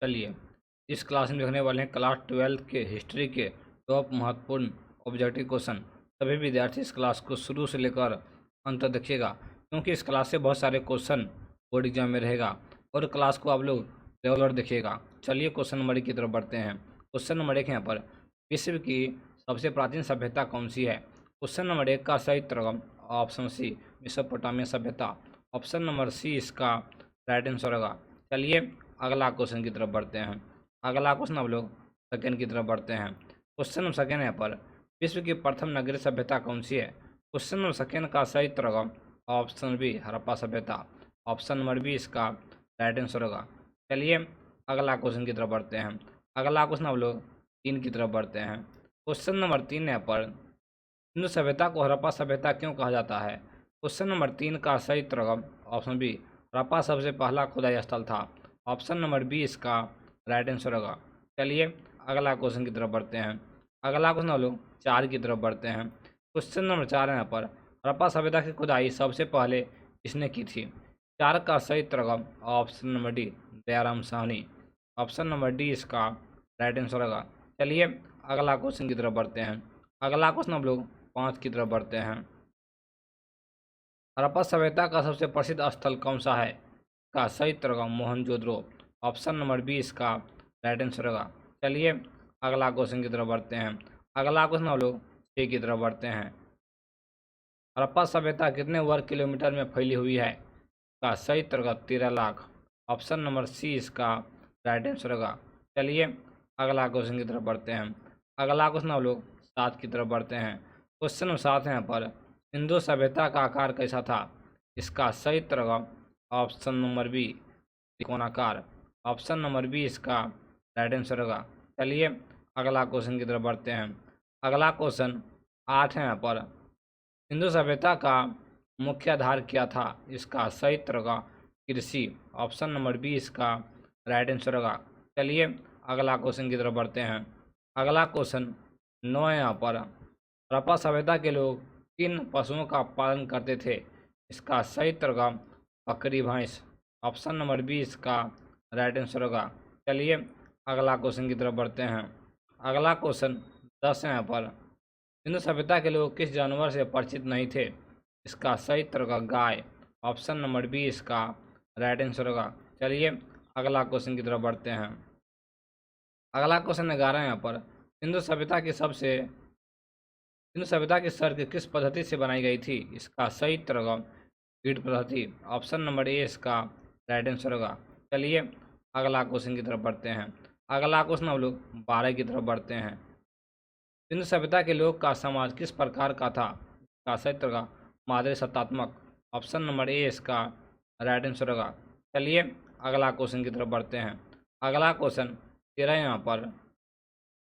चलिए इस क्लास में देखने वाले हैं क्लास 12 के हिस्ट्री के टॉप महत्वपूर्ण ऑब्जेक्टिव क्वेश्चन। सभी विद्यार्थी इस क्लास को शुरू से लेकर अंत तक देखिएगा, क्योंकि इस क्लास से बहुत सारे क्वेश्चन बोर्ड एग्जाम में रहेगा और क्लास को आप लोग रेगुलर देखिएगा। चलिए क्वेश्चन नंबर 1 की तरफ बढ़ते हैं। क्वेश्चन नंबर 1 यहाँ पर, विश्व की सबसे प्राचीन सभ्यता कौन सी है? क्वेश्चन नंबर 1 का सही उत्तर ऑप्शन सी मेसोपोटामिया सभ्यता। ऑप्शन नंबर सी इसका राइट आंसर होगा। चलिए अगला क्वेश्चन की तरफ बढ़ते हैं। अगला क्वेश्चन हम लोग सेकेंड की तरफ बढ़ते हैं। क्वेश्चन नंबर सेकेंड यहाँ पर, विश्व की प्रथम नगरीय सभ्यता कौन सी है? क्वेश्चन नंबर सेकेंड का सही उत्तर होगा ऑप्शन बी हड़प्पा सभ्यता। ऑप्शन नंबर बी इसका राइट आंसर होगा। चलिए अगला क्वेश्चन की तरफ बढ़ते हैं। अगला क्वेश्चन हम लोग 3 की तरफ बढ़ते हैं। क्वेश्चन नंबर 3 यहाँ पर, सिंधु सभ्यता को हड़प्पा सभ्यता क्यों कहा जाता है? क्वेश्चन नंबर 3 का सही उत्तर होगा ऑप्शन बी हड़प्पा सबसे पहला खुदाई स्थल था। ऑप्शन नंबर बी इसका राइट आंसर होगा। चलिए अगला क्वेश्चन की तरफ बढ़ते हैं। अगला क्वेश्चन हम लोग 4 की तरफ बढ़ते हैं। क्वेश्चन नंबर 4 यहाँ पर, हड़प्पा सभ्यता की खुदाई सबसे पहले किसने की थी? 4 का सही उत्तर होगा option number D Dayaram Sahni. Option number D इसका राइट आंसर होगा। चलिए अगला क्वेश्चन की तरफ बढ़ते हैं। अगला क्वेश्चन हम लोग 5 की तरफ बढ़ते हैं। हड़प्पा सभ्यता का सबसे प्रसिद्ध स्थल कौन सा है? का सही उत्तर होगा मोहनजोदड़ो। ऑप्शन नंबर बी इसका राइट आंसर होगा। चलिए अगला क्वेश्चन की तरफ बढ़ते हैं। अगला क्वेश्चन हम लोग 6 की तरफ बढ़ते हैं। हड़प्पा सभ्यता कितने वर्ग किलोमीटर में फैली हुई है? का सही उत्तर होगा 13 लाख। ऑप्शन नंबर सी इसका राइट आंसर होगा। चलिए अगला क्वेश्चन की तरफ बढ़ते हैं। अगला क्वेश्चन हम लोग 7 की तरफ बढ़ते हैं। क्वेश्चन नंबर 7 है यहाँ पर, सिंधु सभ्यता का आकार कैसा था? इसका सही उत्तर होगा ऑप्शन नंबर बी त्रिकोणाकार। ऑप्शन नंबर बी इसका राइट आंसर होगा। चलिए अगला क्वेश्चन की तरफ बढ़ते हैं। अगला क्वेश्चन 8 है यहाँ पर, सिंधु सभ्यता का मुख्य आधार क्या था? इसका सही उत्तर होगा कृषि। ऑप्शन नंबर बी इसका राइट आंसर होगा। चलिए अगला क्वेश्चन की तरफ बढ़ते हैं। अगला क्वेश्चन 9 है यहाँ पर, हड़प्पा सभ्यता के लोग किन पशुओं का पालन करते थे? इसका सही उत्तर होगा बकरी भैंस। ऑप्शन नंबर बी इसका राइट आंसर होगा। चलिए अगला क्वेश्चन की तरफ बढ़ते हैं। अगला क्वेश्चन 10 है यहाँ पर, सिंधु सभ्यता के लोग किस जानवर से परिचित नहीं थे? इसका सही उत्तर होगा गाय। ऑप्शन नंबर बी इसका राइट आंसर होगा। चलिए अगला क्वेश्चन की तरफ बढ़ते हैं। अगला क्वेश्चन 11 यहाँ पर, सिंधु सभ्यता की सर्ग किस पद्धति से बनाई गई थी? इसका सही उत्तर होगा कीट पद्धति। ऑप्शन नंबर ए इसका राइट आंसर होगा। चलिए अगला क्वेश्चन की तरफ बढ़ते हैं। अगला क्वेश्चन हम लोग 12 की तरफ बढ़ते हैं। सिंधु सभ्यता के लोग का समाज किस प्रकार का था? इसका सही उत्तर होगा मादरी सत्तात्मक। ऑप्शन नंबर ए इसका राइट आंसर होगा। चलिए अगला क्वेश्चन की तरफ बढ़ते हैं। अगला क्वेश्चन 13 यहाँ पर,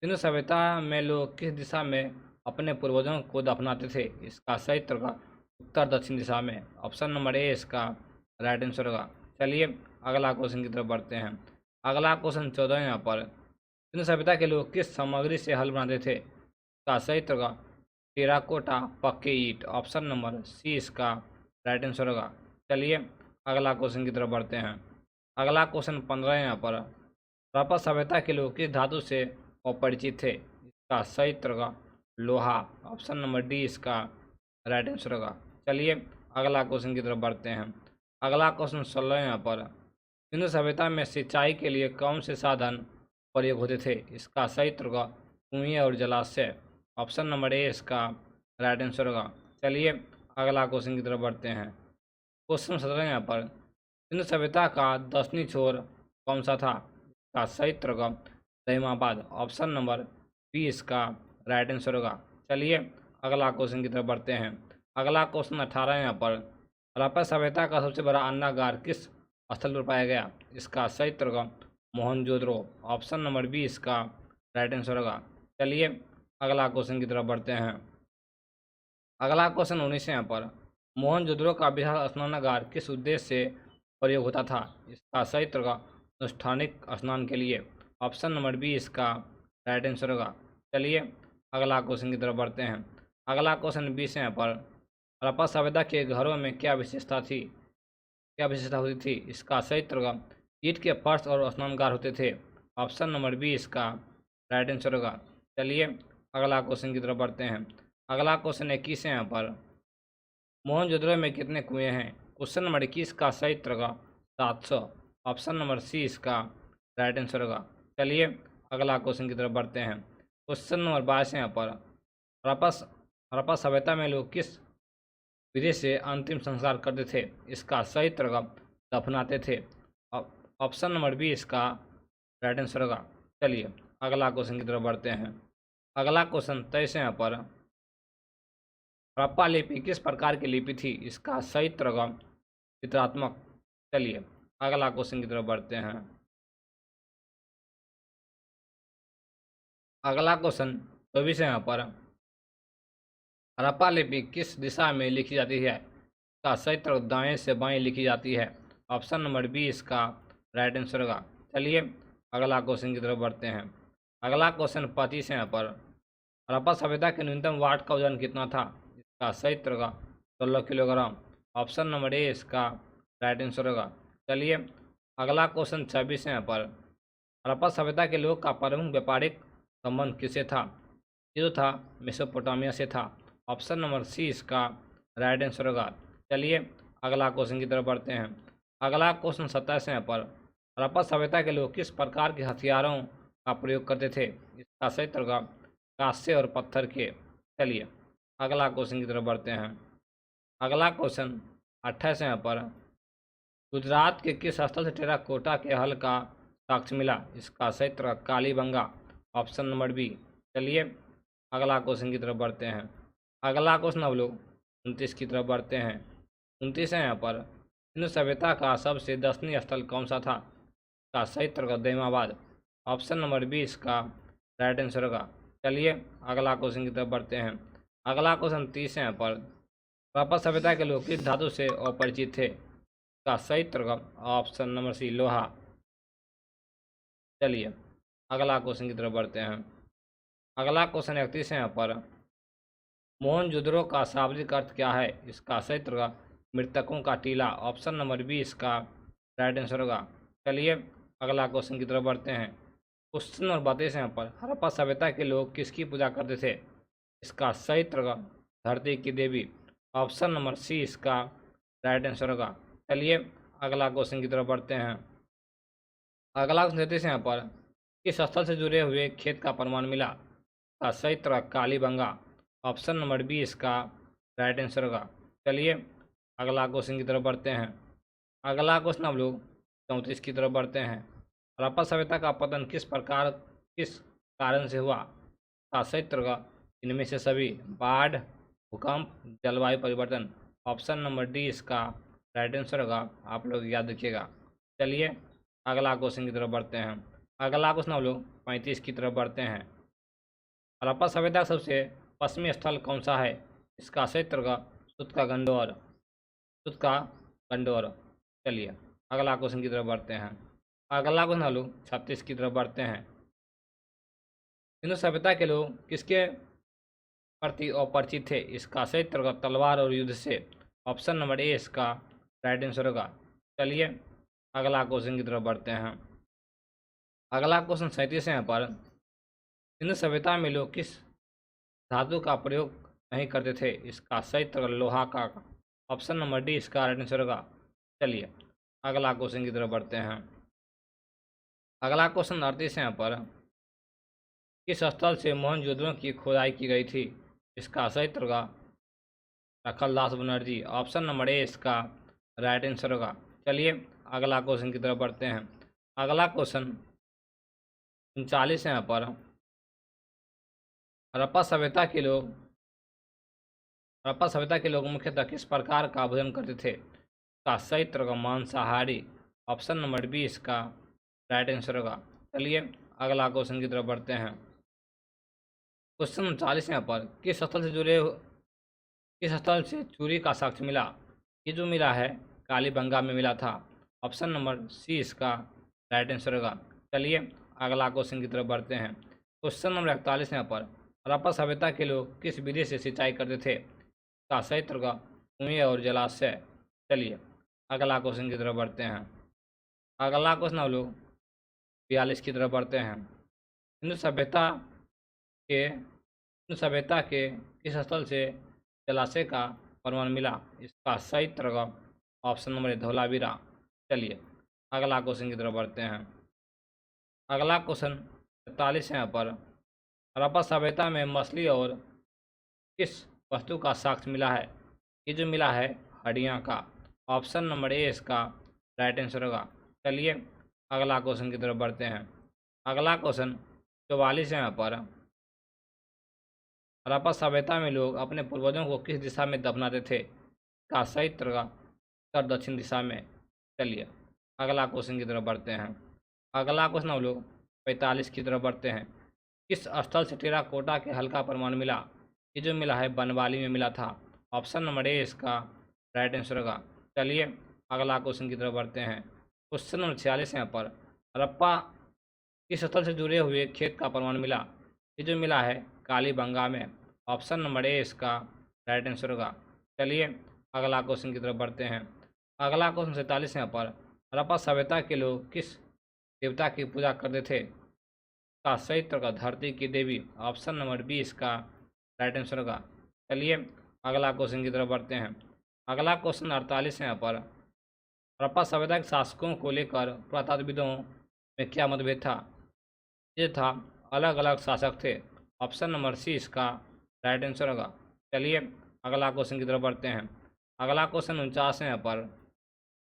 सिंधु सभ्यता में लोग किस दिशा में अपने पूर्वजों को दफनाते थे? इसका सही उत्तर होगा उत्तर दक्षिण दिशा में। ऑप्शन नंबर ए इसका राइट आंसर होगा। चलिए अगला क्वेश्चन की तरफ बढ़ते हैं। अगला क्वेश्चन 14 यहाँ पर, सिंधु सभ्यता के लोग किस सामग्री से हल बनाते थे? इसका सही उत्तर होगा टेराकोटा पक्के ईंट। ऑप्शन नंबर सी इसका राइट आंसर होगा। चलिए अगला क्वेश्चन की तरफ बढ़ते हैं। अगला क्वेश्चन 15 यहाँ पर, हड़प्पा सभ्यता के लोग किस धातु से अपरिचित थे? इसका सही उत्तर होगा लोहा। ऑप्शन नंबर डी इसका राइट आंसर होगा। चलिए अगला क्वेश्चन की तरफ बढ़ते हैं। अगला क्वेश्चन 16 यहाँ पर, सिंधु सभ्यता में सिंचाई के लिए कौन से साधन प्रयोग होते थे? इसका सही उत्तर होगा कुएं और जलाशय। ऑप्शन नंबर ए इसका राइट आंसर होगा। चलिए अगला क्वेश्चन की तरफ बढ़ते हैं। क्वेश्चन 17 यहाँ पर, सिंधु सभ्यता का दक्षिणी छोर कौन सा था? इसका सही उत्तर होगा तैमाबाद। ऑप्शन नंबर बी इसका राइट आंसर होगा। चलिए अगला क्वेश्चन की तरफ बढ़ते हैं। अगला क्वेश्चन 18 यहाँ पर, हड़प्पा सभ्यता का सबसे बड़ा अन्नागार किस स्थल पर पाया गया? इसका सही उत्तर होगा मोहनजोदड़ो। ऑप्शन नंबर बी इसका राइट आंसर होगा। चलिए अगला क्वेश्चन की तरफ बढ़ते हैं। अगला क्वेश्चन 19 है यहाँ पर, मोहनजोदड़ो का विशाल स्नानागार किस उद्देश्य से प्रयोग होता था? इसका सही उत्तर होगा अनुष्ठानिक स्नान के लिए। ऑप्शन नंबर बी इसका राइट आंसर होगा। चलिए अगला क्वेश्चन की तरफ बढ़ते हैं। अगला क्वेश्चन 20 है यहाँ पर, हड़प्पा सभ्यता के घरों में क्या विशेषता होती थी? इसका सही उत्तर होगा ईंट के फर्श और स्नानगार होते थे। ऑप्शन नंबर बी इसका राइट आंसर होगा। चलिए अगला क्वेश्चन की तरफ बढ़ते हैं। अगला क्वेश्चन 21 है यहाँ पर। मोहनजोदड़ो में कितने कुएं हैं? क्वेश्चन नंबर 21 का सही उत्तर होगा 700। ऑप्शन नंबर सी इसका राइट आंसर होगा। चलिए अगला क्वेश्चन की तरफ बढ़ते हैं। क्वेश्चन नंबर 22 है यहाँ पर। हड़प्पा हड़प्पा सभ्यता में लोग किस विधि से अंतिम संस्कार करते थे? इसका सही उत्तर होगा दफनाते थे। ऑप्शन नंबर बी इसका राइट आंसर होगा। चलिए अगला क्वेश्चन की तरफ बढ़ते हैं। अगला क्वेश्चन 23 है यहाँ पर। हड़प्पा लिपि किस प्रकार की लिपि थी? इसका सही उत्तर होगा चित्रात्मक। चलिए अगला क्वेश्चन की तरफ बढ़ते हैं। अगला क्वेश्चन 24 है यहाँ पर। हड़प्पा लिपि किस दिशा में लिखी जाती है? इसका सही उत्तर दाएं से बाएं लिखी जाती है। ऑप्शन नंबर बी इसका राइट आंसर होगा। चलिए अगला क्वेश्चन की तरफ बढ़ते हैं। अगला क्वेश्चन 25 है यहाँ पर। हड़प्पा सभ्यता के न्यूनतम वाट का वजन कितना था? इसका सही उत्तर होगा 16 किलोग्राम। ऑप्शन नंबर ए इसका राइट आंसर होगा। चलिए अगला क्वेश्चन 26 है यहाँ पर। हड़प्पा सभ्यता के लोग का प्रमुख व्यापारिक संबंध किससे था? ये जो था मेसोपोटामिया से था। ऑप्शन नंबर सी इसका राइट आंसर होगा। चलिए अगला क्वेश्चन की तरफ बढ़ते हैं। अगला क्वेश्चन 27 है यहाँ पर। हड़प्पा सभ्यता के लोग किस प्रकार के हथियारों का प्रयोग करते थे? इसका सही उत्तर होगा कांस्य और पत्थर के। चलिए अगला क्वेश्चन की तरफ बढ़ते हैं। अगला क्वेश्चन 28 है यहाँ पर। गुजरात के किस स्थल से टेराकोटा के हल का साक्ष्य मिला? इसका सही उत्तर कालीबंगा। Option number b. चलिए अगला क्वेश्चन की तरफ बढ़ते हैं। अगला क्वेश्चन अब लोग 29 की तरफ बढ़ते हैं। 29 है यहाँ पर। सिंधु सभ्यता का सबसे दर्शनीय स्थल कौन सा था? का सही उत्तर दैमाबाद। ऑप्शन नंबर बी इसका राइट आंसर होगा। चलिए अगला क्वेश्चन की तरफ बढ़ते हैं। अगला क्वेश्चन 30 है यहाँ पर। हड़प्पा सभ्यता के लोग किस धातु से अपरिचित थे? का सही उत्तर ऑप्शन नंबर सी लोहा। चलिए अगला क्वेश्चन की तरफ बढ़ते हैं। अगला क्वेश्चन 31 है यहाँ पर। मोहनजोदड़ो का शाब्दिक अर्थ क्या है? इसका सही उत्तर होगा मृतकों का टीला। ऑप्शन नंबर बी इसका राइट आंसर होगा। चलिए अगला क्वेश्चन की तरफ बढ़ते हैं। क्वेश्चन नंबर 32 यहाँ पर। हड़प्पा सभ्यता के लोग किसकी पूजा करते थे? इसका सही उत्तर होगा धरती की देवी। ऑप्शन नंबर सी इसका राइट आंसर होगा। चलिए अगला क्वेश्चन की तरफ बढ़ते हैं। अगला क्वेश्चन 33 यहाँ पर। किस स्थल से जुड़े हुए खेत का प्रमाण मिला? का सही उत्तर कालीबंगा। ऑप्शन नंबर बी इसका राइट आंसर होगा। चलिए अगला क्वेश्चन की तरफ बढ़ते हैं। अगला क्वेश्चन हम लोग 34 की तरफ बढ़ते हैं। हड़प्पा सभ्यता का पतन किस कारण से हुआ? का सही उत्तर होगा इनमें से सभी। बाढ़, भूकंप, जलवायु परिवर्तन। ऑप्शन नंबर डी इसका राइट आंसर होगा। आप लोग याद रखिएगा। चलिए अगला क्वेश्चन की तरफ बढ़ते हैं। अगला क्वेश्चन हम लोग 35 की तरफ बढ़ते हैं। हड़प्पा सभ्यता का सबसे पश्चिमी स्थल कौन सा है? इसका सही उत्तर होगा सुतका गंडोर। चलिए अगला क्वेश्चन की तरफ बढ़ते हैं। अगला क्वेश्चन हम लोग 36 की तरफ बढ़ते हैं। सिंधु सभ्यता के लोग किसके प्रति अपरिचित थे? इसका सही उत्तर होगा तलवार और युद्ध से। ऑप्शन नंबर ए इसका राइट आंसर होगा। चलिए अगला क्वेश्चन की तरफ बढ़ते हैं। अगला क्वेश्चन 37 है यहाँ पर। सिंधु सभ्यता में लोग किस धातु का प्रयोग नहीं करते थे? इसका सही उत्तर लोहा का। ऑप्शन नंबर डी इसका राइट आंसर होगा। चलिए अगला क्वेश्चन की तरफ बढ़ते हैं। अगला क्वेश्चन 38 है यहाँ पर। किस स्थल से मोहनजोदड़ो की खुदाई की गई थी? इसका सही उत्तर होगा रखलदास बनर्जी। ऑप्शन नंबर ए इसका राइट आंसर होगा। चलिए अगला क्वेश्चन की तरफ बढ़ते हैं। अगला क्वेश्चन 39 है यहाँ पर। हड़प्पा सभ्यता के लोग मुख्यतः किस प्रकार का भोजन करते थे? का सही उत्तर होगा मांसाहारी। ऑप्शन नंबर बी इसका राइट आंसर होगा। चलिए अगला क्वेश्चन की तरफ बढ़ते हैं। क्वेश्चन 39 यहाँ पर। किस स्थल से चूरी का साक्ष्य मिला? ये जो मिला है कालीबंगा में मिला था। ऑप्शन नंबर सी इसका राइट आंसर होगा। चलिए अगला क्वेश्चन की तरफ बढ़ते हैं। क्वेश्चन नंबर 41 यहाँ पर। हड़प्पा सभ्यता के लोग किस विधि से सिंचाई करते थे? का सही उत्तर होगा कुएं और जलाशय। चलिए अगला क्वेश्चन की तरफ बढ़ते हैं। अगला क्वेश्चन हम लोग 42 की तरफ बढ़ते हैं। हिंदू सभ्यता के किस स्थल से जलाशय का प्रमाण मिला? इसका सही तरफ ऑप्शन नंबर ए धौलावीरा। चलिए अगला क्वेश्चन की तरफ बढ़ते हैं। अगला क्वेश्चन 43 है यहाँ पर। हड़प्पा सभ्यता में मछली और किस वस्तु का साक्ष्य मिला है? ये जो मिला है हड्डियाँ का। ऑप्शन नंबर ए इसका राइट आंसर होगा। चलिए अगला क्वेश्चन की तरफ बढ़ते हैं। अगला क्वेश्चन 44 है यहाँ पर। हड़प्पा सभ्यता में लोग अपने पूर्वजों को किस दिशा में दफनाते थे? का सही तरह उत्तर दक्षिण दिशा में। चलिए अगला क्वेश्चन की तरफ बढ़ते हैं। अगला क्वेश्चन हम लोग 45 की तरफ बढ़ते हैं। किस स्थल से टेराकोटा के हल्का प्रमाण मिला? ये जो मिला है बनवाली में मिला था। ऑप्शन नंबर ए इसका राइट आंसर होगा। चलिए अगला क्वेश्चन की तरफ बढ़ते हैं। क्वेश्चन नंबर 46 यहाँ पर। हड़प्पा किस स्थल से जुड़े हुए खेत का प्रमाण मिला? ये जो मिला है कालीबंगा में। ऑप्शन नंबर ए इसका राइट आंसर होगा। चलिए अगला क्वेश्चन की तरफ बढ़ते हैं। अगला क्वेश्चन 47 यहाँ पर। हड़प्पा सभ्यता के लोग किस देवता की पूजा करते थे? का सही तरह धरती की देवी। ऑप्शन नंबर बी इसका राइट आंसर होगा। चलिए अगला क्वेश्चन की तरफ बढ़ते हैं। अगला क्वेश्चन 48 है यहाँ पर। हड़प्पा सभ्यता के शासकों को लेकर पुरातत्वविदों में क्या मतभेद था? ये था अलग अलग शासक थे। ऑप्शन नंबर सी इसका राइट आंसर होगा। चलिए अगला क्वेश्चन की तरफ बढ़ते हैं। अगला क्वेश्चन 49 है यहाँ पर।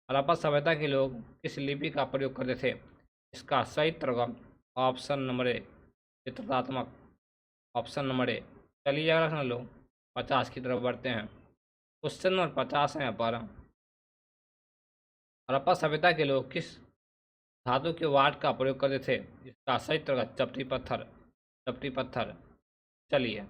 हड़प्पा सभ्यता के लोग किस लिपि का प्रयोग करते थे? इसका सही तरह ऑप्शन नंबर ए चित्रात्मक। Option number A. चलिए अगला क्वेश्चन लो 50 की तरफ बढ़ते हैं। क्वेश्चन नंबर 50 है यहाँ पर। हड़प्पा सभ्यता के लोग किस धातु के वाट का प्रयोग करते थे? इसका सही तरह चपटी पत्थर। चपटी पत्थर। चलिए